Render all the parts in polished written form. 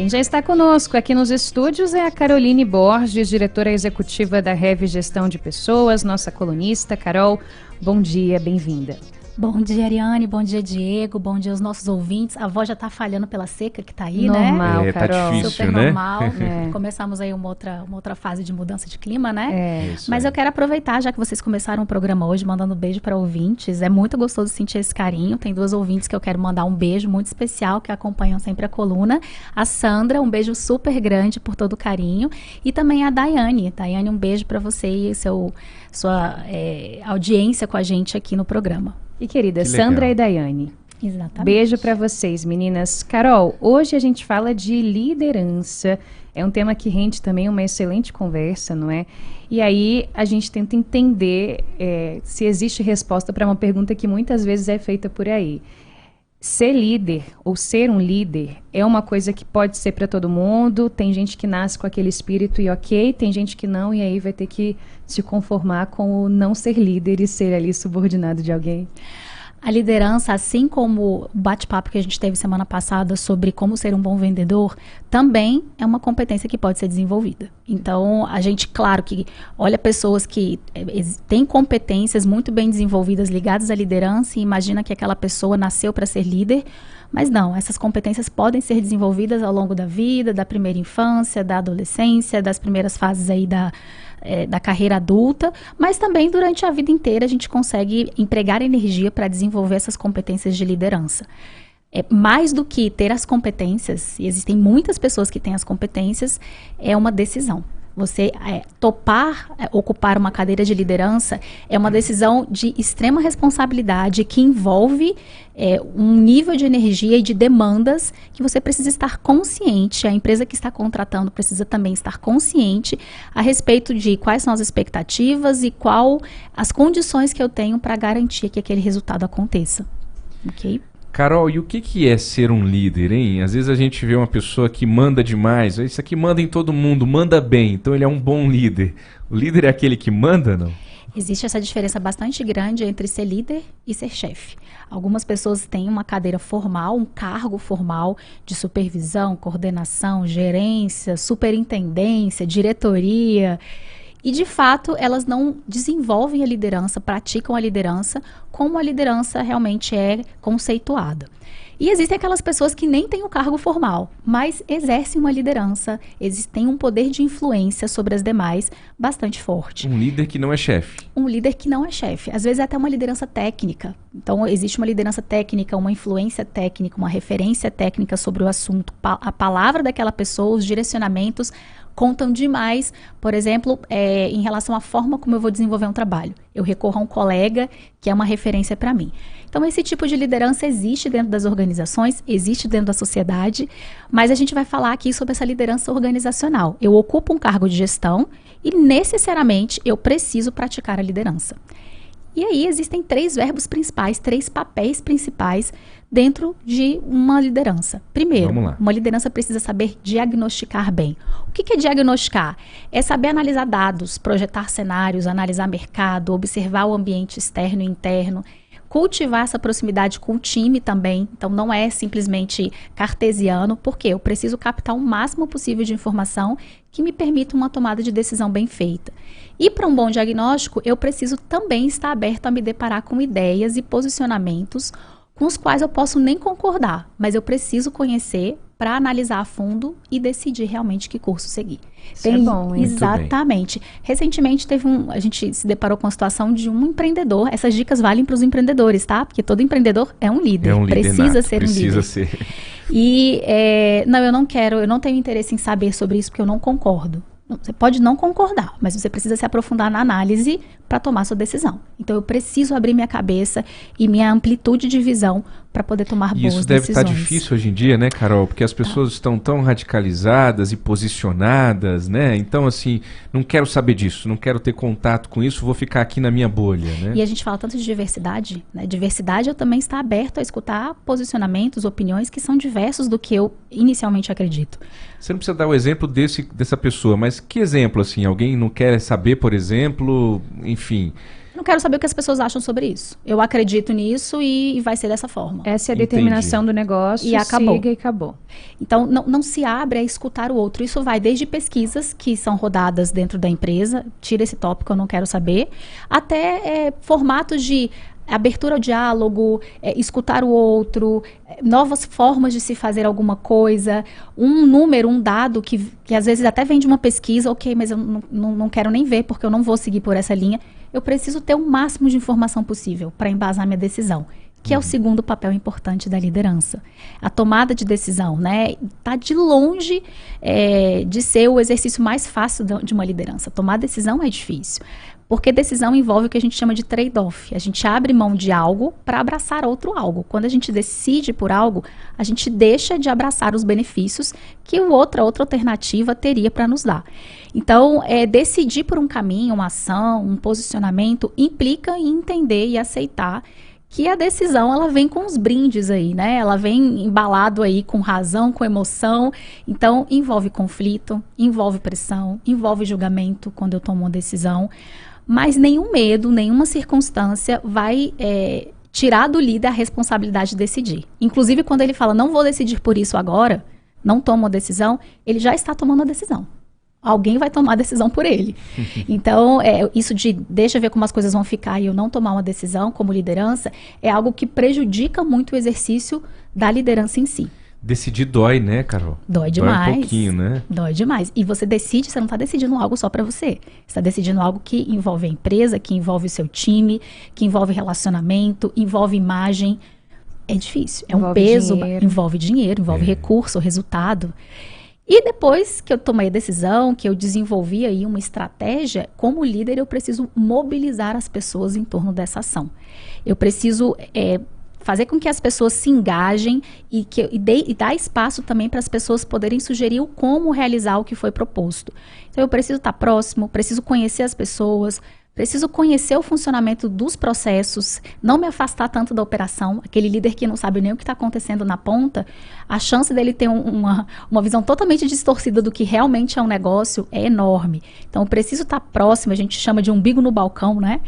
Quem já está conosco aqui nos estúdios é a Caroline Borges, diretora executiva da Rev Gestão de Pessoas, nossa colunista. Carol, bom dia, bem-vinda. Bom dia, Ariane, bom dia, Diego, bom dia aos nossos ouvintes. A voz já tá falhando pela seca que tá aí, normal, né? Carol. Tá difícil, super né? normal. Começamos aí uma outra fase de mudança de clima, né? Mas aí. eu quero aproveitar, já que vocês começaram o programa hoje, mandando um beijo para ouvintes. É muito gostoso sentir esse carinho. Tem duas ouvintes que eu quero mandar um beijo muito especial, que acompanham sempre a coluna. A Sandra, um beijo super grande por todo o carinho. E também a Daiane. Daiane, um beijo para você e sua audiência com a gente aqui no programa. E querida, Que Sandra legal. e Daiane. Exatamente. Beijo para vocês, meninas. Carol, hoje a gente fala de liderança. É um tema que rende também uma excelente conversa, não é? E aí a gente tenta entender se existe resposta para uma pergunta que muitas vezes é feita por aí. Ser líder ou ser um líder é uma coisa que pode ser para todo mundo. Tem gente que nasce com aquele espírito e ok, tem gente que não, e aí vai ter que se conformar com o não ser líder e ser ali subordinado de alguém. A liderança, assim como o bate-papo que a gente teve semana passada sobre como ser um bom vendedor, também é uma competência que pode ser desenvolvida. Então, a gente, claro que olha pessoas que têm competências muito bem desenvolvidas ligadas à liderança e imagina que aquela pessoa nasceu para ser líder, mas não, essas competências podem ser desenvolvidas ao longo da vida, da primeira infância, da adolescência, das primeiras fases aí da carreira adulta, mas também durante a vida inteira a gente consegue empregar energia para desenvolver essas competências de liderança. Mais do que ter as competências, e existem muitas pessoas que têm as competências, é uma decisão. Você topar ocupar uma cadeira de liderança é uma decisão de extrema responsabilidade que envolve um nível de energia e de demandas que você precisa estar consciente, a empresa que está contratando precisa também estar consciente a respeito de quais são as expectativas e qual as condições que eu tenho para garantir que aquele resultado aconteça. Ok? Carol, e o que é ser um líder, hein? Às vezes a gente vê uma pessoa que manda demais, isso aqui manda em todo mundo, manda bem, então ele é um bom líder. O líder é aquele que manda, não? Existe essa diferença bastante grande entre ser líder e ser chefe. Algumas pessoas têm uma cadeira formal, um cargo formal de supervisão, coordenação, gerência, superintendência, diretoria. E, de fato, elas não desenvolvem a liderança, praticam a liderança como a liderança realmente é conceituada. E existem aquelas pessoas que nem têm o cargo formal, mas exercem uma liderança, têm um poder de influência sobre as demais bastante forte. Um líder que não é chefe. Um líder que não é chefe. Às vezes é até uma liderança técnica. Então, existe uma liderança técnica, uma influência técnica, uma referência técnica sobre o assunto. A palavra daquela pessoa, os direcionamentos contam demais, por exemplo, em relação à forma como eu vou desenvolver um trabalho. Eu recorro a um colega que é uma referência para mim. Então, esse tipo de liderança existe dentro das organizações, existe dentro da sociedade, mas a gente vai falar aqui sobre essa liderança organizacional. Eu ocupo um cargo de gestão e, necessariamente, eu preciso praticar a liderança. E aí existem três verbos principais, três papéis principais dentro de uma liderança. Primeiro, uma liderança precisa saber diagnosticar bem. O que é diagnosticar? É saber analisar dados, projetar cenários, analisar mercado, observar o ambiente externo e interno, cultivar essa proximidade com o time também. Então, não é simplesmente cartesiano, porque eu preciso captar o máximo possível de informação que me permita uma tomada de decisão bem feita. E para um bom diagnóstico, eu preciso também estar aberto a me deparar com ideias e posicionamentos com os quais eu posso nem concordar, mas eu preciso conhecer para analisar a fundo e decidir realmente que curso seguir. Isso é bom, hein? Exatamente. Recentemente a gente se deparou com a situação de um empreendedor. Essas dicas valem para os empreendedores, tá? Porque todo empreendedor é um líder. É um líder precisa nato, ser um líder. Precisa ser. E eu não tenho interesse em saber sobre isso porque eu não concordo. Você pode não concordar, mas você precisa se aprofundar na análise para tomar sua decisão. Então, eu preciso abrir minha cabeça e minha amplitude de visão para poder tomar boas decisões. Isso deve estar difícil hoje em dia, né, Carol? Porque as pessoas estão tão radicalizadas e posicionadas, né? Então, assim, não quero saber disso, não quero ter contato com isso, vou ficar aqui na minha bolha, né? E a gente fala tanto de diversidade, né? Diversidade eu também estar aberto a escutar posicionamentos, opiniões que são diversos do que eu inicialmente acredito. Você não precisa dar o exemplo dessa pessoa, mas que exemplo, assim? Alguém não quer saber, por exemplo, enfim, Não quero saber o que as pessoas acham sobre isso. Eu acredito nisso e vai ser dessa forma. Essa é a determinação do negócio, e acabou. Siga e acabou. Então, não se abre a escutar o outro. Isso vai desde pesquisas que são rodadas dentro da empresa, tira esse tópico, eu não quero saber, até formatos de abertura ao diálogo, escutar o outro, novas formas de se fazer alguma coisa, um número, um dado que às vezes até vem de uma pesquisa, ok, mas eu não quero nem ver porque eu não vou seguir por essa linha. Eu preciso ter o máximo de informação possível para embasar minha decisão, que é o segundo papel importante da liderança. A tomada de decisão, né? Está de longe de ser o exercício mais fácil de uma liderança. Tomar decisão é difícil, porque decisão envolve o que a gente chama de trade-off. A gente abre mão de algo para abraçar outro algo. Quando a gente decide por algo, a gente deixa de abraçar os benefícios que outra alternativa teria para nos dar. Então, decidir por um caminho, uma ação, um posicionamento, implica em entender e aceitar que a decisão, ela vem com os brindes aí, né? Ela vem embalado aí com razão, com emoção. Então, envolve conflito, envolve pressão, envolve julgamento quando eu tomo uma decisão. Mas nenhum medo, nenhuma circunstância vai tirar do líder a responsabilidade de decidir. Inclusive, quando ele fala, não vou decidir por isso agora, não tomo a decisão, ele já está tomando a decisão. Alguém vai tomar a decisão por ele. Então, isso de deixa ver como as coisas vão ficar e eu não tomar uma decisão como liderança, é algo que prejudica muito o exercício da liderança em si. Decidir dói, né, Carol? Dói demais. Dói um pouquinho, né? Dói demais. E você decide, você não está decidindo algo só para você. Você está decidindo algo que envolve a empresa, que envolve o seu time, que envolve relacionamento, envolve imagem. É difícil. É um peso. Envolve dinheiro, envolve recurso, resultado. E depois que eu tomei a decisão, que eu desenvolvi aí uma estratégia, como líder eu preciso mobilizar as pessoas em torno dessa ação. Eu preciso fazer com que as pessoas se engajem e dar espaço também para as pessoas poderem sugerir o como realizar o que foi proposto. Então eu preciso estar próximo, preciso conhecer as pessoas, preciso conhecer o funcionamento dos processos, não me afastar tanto da operação. Aquele líder que não sabe nem o que está acontecendo na ponta, a chance dele ter uma visão totalmente distorcida do que realmente é um negócio é enorme. Então, eu preciso estar próximo, a gente chama de umbigo no balcão, né?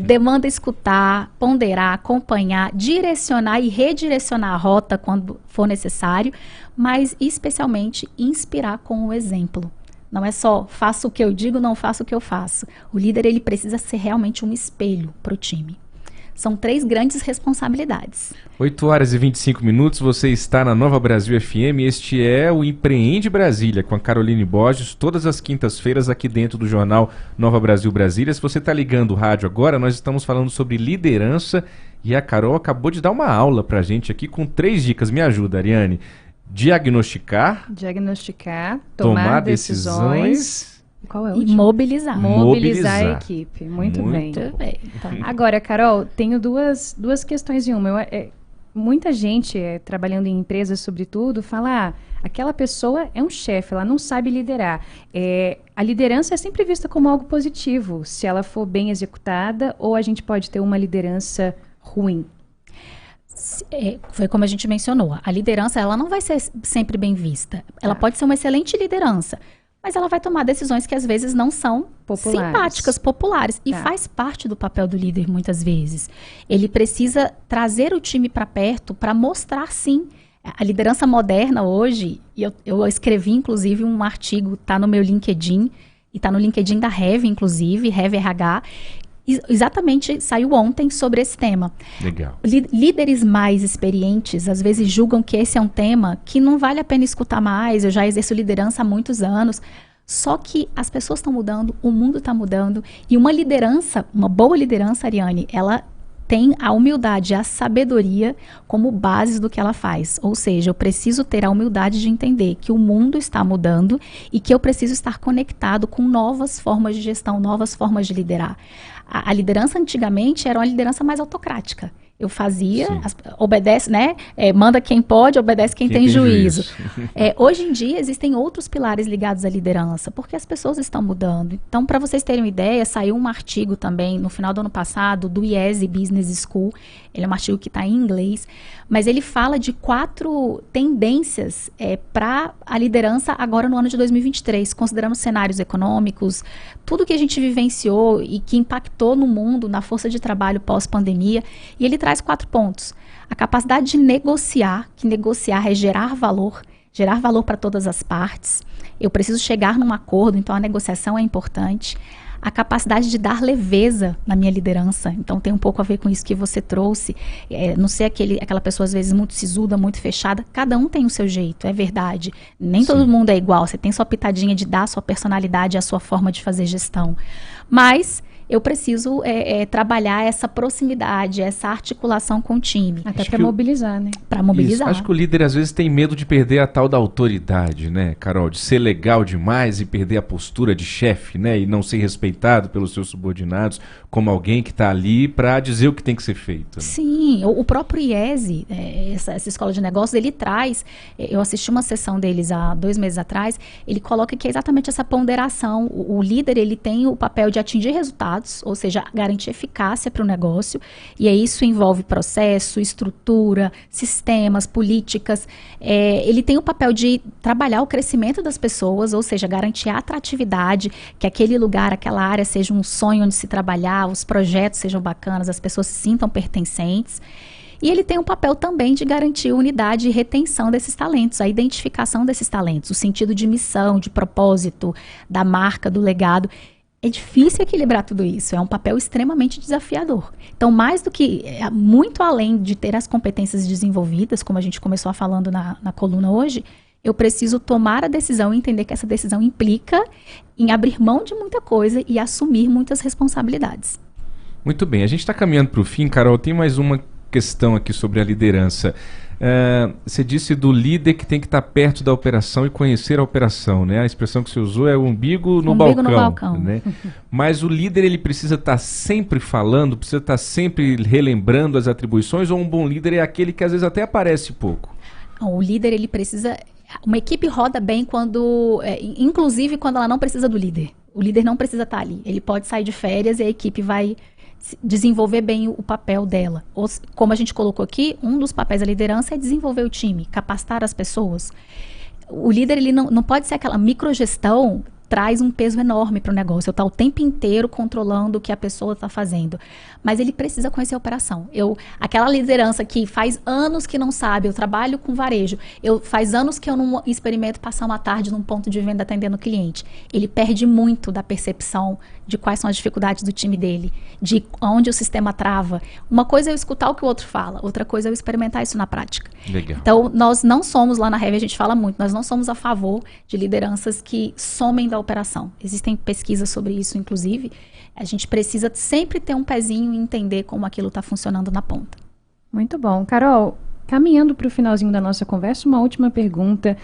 Demanda escutar, ponderar, acompanhar, direcionar e redirecionar a rota quando for necessário, mas especialmente inspirar com o exemplo. Não é só faço o que eu digo, não faço o que eu faço. O líder, ele precisa ser realmente um espelho para o time. São 3 grandes responsabilidades. 8h25, você está na Nova Brasil FM. Este é o Empreende Brasília, com a Caroline Borges, todas as quintas-feiras aqui dentro do jornal Nova Brasil Brasília. Se você está ligando o rádio agora, nós estamos falando sobre liderança e a Carol acabou de dar uma aula para a gente aqui com 3 dicas. Me ajuda, Ariane. Diagnosticar, tomar decisões. Qual é o último? E mobilizar a equipe. Muito bem. Então, agora, Carol, tenho duas questões em uma. Muita gente trabalhando em empresas, sobretudo, fala, aquela pessoa é um chefe, ela não sabe liderar. A liderança é sempre vista como algo positivo, se ela for bem executada, ou a gente pode ter uma liderança ruim. Foi como a gente mencionou, a liderança ela não vai ser sempre bem vista. Ela pode ser uma excelente liderança, mas ela vai tomar decisões que às vezes não são simpáticas, populares. E faz parte do papel do líder muitas vezes. Ele precisa trazer o time para perto para mostrar sim. A liderança moderna hoje, e eu escrevi inclusive um artigo, está no meu LinkedIn, e está no LinkedIn da Rev, inclusive, Rev RH, exatamente, saiu ontem sobre esse tema. Legal. Líderes mais experientes, às vezes julgam que esse é um tema que não vale a pena escutar mais, eu já exerço liderança há muitos anos. Só que as pessoas estão mudando, o mundo está mudando, e uma liderança, uma boa liderança, Ariane, ela tem a humildade, a sabedoria como base do que ela faz. Ou seja, eu preciso ter a humildade de entender que o mundo está mudando e que eu preciso estar conectado com novas formas de gestão, novas formas de liderar. A liderança antigamente era uma liderança mais autocrática. eu fazia, Sim. obedece, né? Manda quem pode, obedece quem tem juízo. Hoje em dia existem outros pilares ligados à liderança, porque as pessoas estão mudando. Então, para vocês terem uma ideia, saiu um artigo também no final do ano passado do IESE Business School. Ele é um artigo que está em inglês, mas ele fala de 4 tendências para a liderança agora no ano de 2023, considerando cenários econômicos, tudo que a gente vivenciou e que impactou no mundo, na força de trabalho pós-pandemia. E ele traz 4 pontos. A capacidade de negociar, que negociar é gerar valor para todas as partes. Eu preciso chegar num acordo, então a negociação é importante. A capacidade de dar leveza na minha liderança, então tem um pouco a ver com isso que você trouxe. Não ser aquela pessoa às vezes muito sisuda, muito fechada. Cada um tem o seu jeito, é verdade. Nem Sim. todo mundo é igual. Você tem sua pitadinha de dar a sua personalidade, a sua forma de fazer gestão. Mas eu preciso trabalhar essa proximidade, essa articulação com o time. Até para mobilizar, né? Para mobilizar. Isso. Acho que o líder às vezes tem medo de perder a tal da autoridade, né, Carol? De ser legal demais e perder a postura de chefe, né? E não ser respeitado pelos seus subordinados como alguém que está ali para dizer o que tem que ser feito. Né? Sim, o próprio IESE, essa escola de negócios, ele traz, eu assisti uma sessão deles há 2 meses atrás, ele coloca que é exatamente essa ponderação. O líder, ele tem o papel de atingir resultados, ou seja, garantir eficácia para o negócio, e aí isso envolve processo, estrutura, sistemas, políticas. Ele tem o papel de trabalhar o crescimento das pessoas, ou seja, garantir a atratividade, que aquele lugar, aquela área seja um sonho onde se trabalhar, os projetos sejam bacanas, as pessoas se sintam pertencentes. E ele tem um papel também de garantir unidade e retenção desses talentos, a identificação desses talentos, o sentido de missão, de propósito, da marca, do legado. É difícil equilibrar tudo isso, é um papel extremamente desafiador. Então, mais do que, muito além de ter as competências desenvolvidas, como a gente começou falando na coluna hoje, eu preciso tomar a decisão e entender que essa decisão implica em abrir mão de muita coisa e assumir muitas responsabilidades. Muito bem, a gente está caminhando para o fim, Carol. Tem mais uma questão aqui sobre a liderança. Você disse do líder que tem que estar perto da operação e conhecer a operação, né? A expressão que você usou é o umbigo no balcão. Né? Mas o líder, ele precisa estar sempre falando, precisa estar sempre relembrando as atribuições, ou um bom líder é aquele que às vezes até aparece pouco? O líder, ele precisa... Uma equipe roda bem quando... inclusive quando ela não precisa do líder. O líder não precisa estar ali. Ele pode sair de férias e a equipe vai desenvolver bem o papel dela. Como a gente colocou aqui, um dos papéis da liderança é desenvolver o time, capacitar as pessoas. O líder, ele não pode ser aquela microgestão, traz um peso enorme para o negócio. Eu estou o tempo inteiro controlando o que a pessoa está fazendo. Mas ele precisa conhecer a operação. Aquela liderança que faz anos que não sabe, eu trabalho com varejo, faz anos que eu não experimento passar uma tarde num ponto de venda atendendo o cliente. Ele perde muito da percepção de quais são as dificuldades do time dele, de onde o sistema trava. Uma coisa é eu escutar o que o outro fala, outra coisa é eu experimentar isso na prática. Legal. Então, nós não somos, lá na Heavy a gente fala muito, nós não somos a favor de lideranças que somem da operação. Existem pesquisas sobre isso, inclusive. A gente precisa sempre ter um pezinho e entender como aquilo está funcionando na ponta. Muito bom. Carol, caminhando para o finalzinho da nossa conversa, uma última pergunta,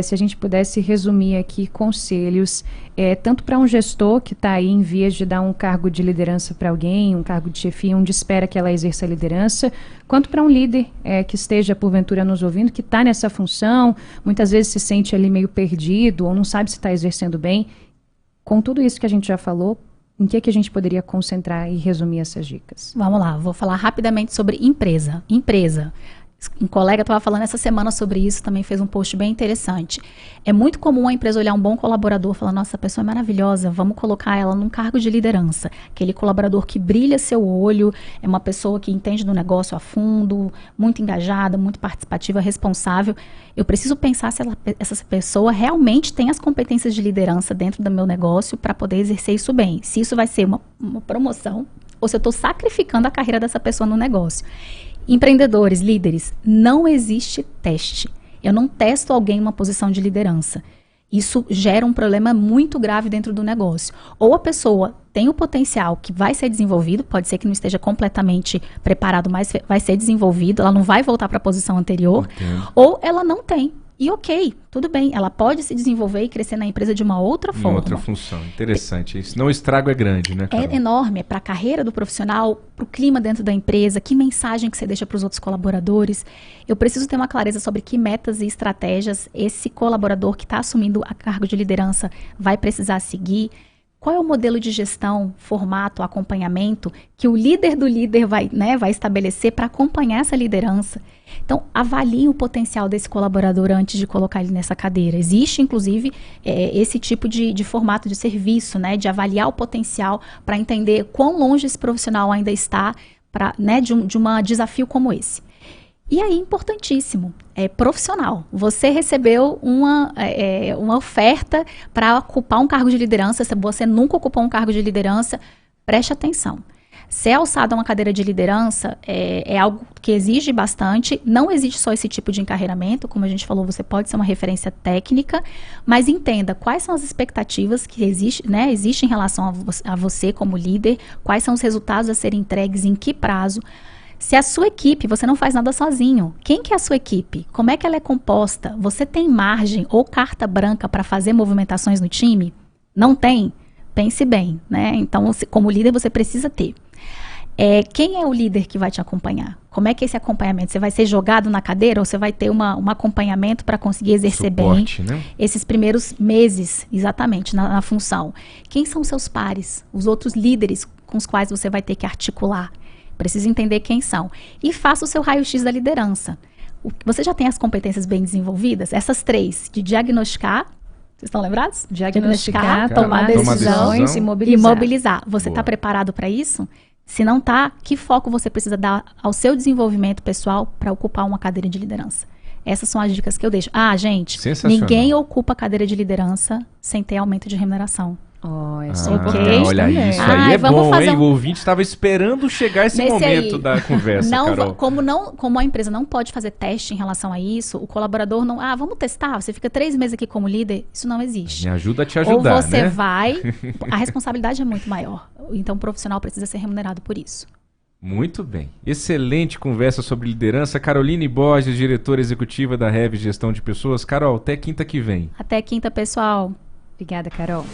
se a gente pudesse resumir aqui conselhos, tanto para um gestor que está aí em vias de dar um cargo de liderança para alguém, um cargo de chefia, onde espera que ela exerça a liderança, quanto para um líder que esteja porventura nos ouvindo, que está nessa função, muitas vezes se sente ali meio perdido ou não sabe se está exercendo bem. Com tudo isso que a gente já falou, em que a gente poderia concentrar e resumir essas dicas? Vamos lá, vou falar rapidamente sobre empresa. Um colega estava falando essa semana sobre isso, também fez um post bem interessante. É muito comum a empresa olhar um bom colaborador e falar, nossa, essa pessoa é maravilhosa, vamos colocar ela num cargo de liderança. Aquele colaborador que brilha seu olho, é uma pessoa que entende do negócio a fundo, muito engajada, muito participativa, responsável. Eu preciso pensar se essa pessoa realmente tem as competências de liderança dentro do meu negócio para poder exercer isso bem. Se isso vai ser uma promoção ou se eu estou sacrificando a carreira dessa pessoa no negócio. Empreendedores, líderes, não existe teste. Eu não testo alguém em uma posição de liderança. Isso gera um problema muito grave dentro do negócio. Ou a pessoa tem o potencial que vai ser desenvolvido, pode ser que não esteja completamente preparado, mas vai ser desenvolvido, ela não vai voltar para a posição anterior, ou ela não tem. E ok, tudo bem, ela pode se desenvolver e crescer na empresa de uma outra Em forma. outra função. Interessante. Senão o estrago é grande, né, Carol? É enorme, é para a carreira do profissional, para o clima dentro da empresa, que mensagem que você deixa para os outros colaboradores. Eu preciso ter uma clareza sobre que metas e estratégias esse colaborador que está assumindo a cargo de liderança vai precisar seguir. Qual é o modelo de gestão, formato, acompanhamento que o líder do líder vai estabelecer para acompanhar essa liderança? Então, avalie o potencial desse colaborador antes de colocar ele nessa cadeira. Existe, inclusive, esse tipo de formato de serviço, né, de avaliar o potencial para entender quão longe esse profissional ainda está de um desafio como esse. E aí, importantíssimo, profissional. Você recebeu uma oferta para ocupar um cargo de liderança, se você nunca ocupou um cargo de liderança, preste atenção. Ser alçado a uma cadeira de liderança é algo que exige bastante. Não existe só esse tipo de encarreiramento, como a gente falou, você pode ser uma referência técnica, mas entenda quais são as expectativas que existem em relação a você como líder, quais são os resultados a serem entregues, em que prazo. Se a sua equipe, você não faz nada sozinho. Quem que é a sua equipe? Como é que ela é composta? Você tem margem ou carta branca para fazer movimentações no time? Não tem? Pense bem, né? Então, como líder, você precisa ter. Quem é o líder que vai te acompanhar? Como é que é esse acompanhamento? Você vai ser jogado na cadeira ou você vai ter um acompanhamento para conseguir exercer Suporte, bem, né? Esses primeiros meses, exatamente, na função? Quem são os seus pares? Os outros líderes com os quais você vai ter que articular? Precisa entender quem são. E faça o seu raio-x da liderança. Você já tem as competências bem desenvolvidas? Essas 3, de diagnosticar, vocês estão lembrados? Diagnosticar, tomar decisões e e mobilizar. mobilizar. Você está preparado para isso? Se não está, que foco você precisa dar ao seu desenvolvimento pessoal para ocupar uma cadeira de liderança? Essas são as dicas que eu deixo. Gente, ninguém ocupa a cadeira de liderança sem ter aumento de remuneração. Isso é importante. Olha também. isso aí é bom, hein? O ouvinte estava esperando chegar esse momento da conversa, Carol. Como a empresa não pode fazer teste em relação a isso, o colaborador não... vamos testar, você fica 3 meses aqui como líder, isso não existe. Me ajuda a te ajudar, Ou você né? vai... A responsabilidade é muito maior. Então o profissional precisa ser remunerado por isso. Muito bem. Excelente conversa sobre liderança. Caroline Borges, diretora executiva da Rev Gestão de Pessoas. Carol, até quinta que vem. Até quinta, pessoal. Obrigada, Carol.